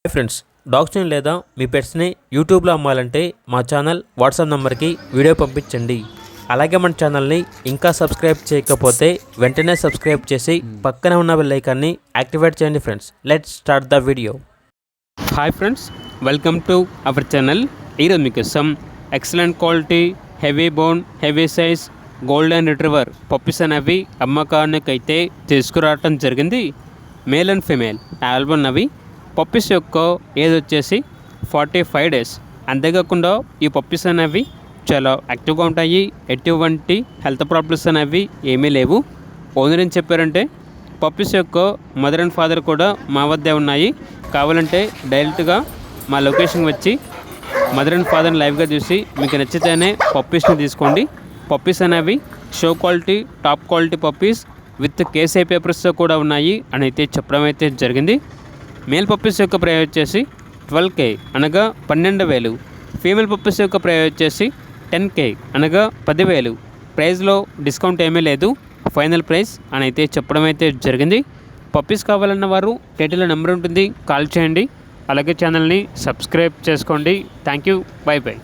Hi friends, డాగ్స్ని లేదా మీ పెట్స్ని యూట్యూబ్లో అమ్మాలంటే మా ఛానల్ వాట్సాప్ నెంబర్కి వీడియో పంపించండి. అలాగే మన ఛానల్ని ఇంకా సబ్స్క్రైబ్ చేయకపోతే వెంటనే సబ్స్క్రైబ్ చేసి పక్కనే ఉన్న బెల్ ఐకాన్ని యాక్టివేట్ చేయండి. Friends, let's start the video. Hi friends, welcome to our channel. ఈరోజు మీకోసం excellent quality heavy bone heavy size golden retriever puppies అనేవి అమ్మకానికైతే తీసుకురావటం జరిగింది. మేల్ అండ్ ఫీమేల్ అవైలబుల్ ఉన్నవి. పప్పీస్ యొక్క ఏజ్ వచ్చేసి 45 days. అంతేకాకుండా ఈ పప్పీస్ అనేవి చాలా యాక్టివ్గా ఉంటాయి. ఎటువంటి హెల్త్ ప్రాబ్లమ్స్ అనేవి ఏమీ లేవు. ఓనర్ ఏం చెప్పారంటే పప్పీస్ యొక్క మదర్ అండ్ ఫాదర్ కూడా మా వద్దే ఉన్నాయి. కావాలంటే డైరెక్ట్గా మా లొకేషన్ వచ్చి మదర్ అండ్ ఫాదర్ని లైవ్గా చూసి మీకు నచ్చితేనే పప్పీస్ని తీసుకోండి. పప్పీస్ అనేవి show quality top quality puppies with KC పేపర్స్తో కూడా ఉన్నాయి అని అయితే చెప్పడం అయితే జరిగింది. మేల్ పప్పీస్ యొక్క ప్రైస్ వచ్చేసి 12K అనగా 12,000. ఫీమేల్ పప్పీస్ యొక్క ప్రైస్ వచ్చేసి 10K అనగా 10,000. ప్రైస్లో డిస్కౌంట్ ఏమీ లేదు, ఫైనల్ ప్రైస్ అని అయితే చెప్పడం అయితే జరిగింది. పప్పీస్ కావాలన్న వారు టైటిల్లో నెంబర్ ఉంటుంది, కాల్ చేయండి. అలాగే ఛానల్ని సబ్స్క్రైబ్ చేసుకోండి. Thank you, by by.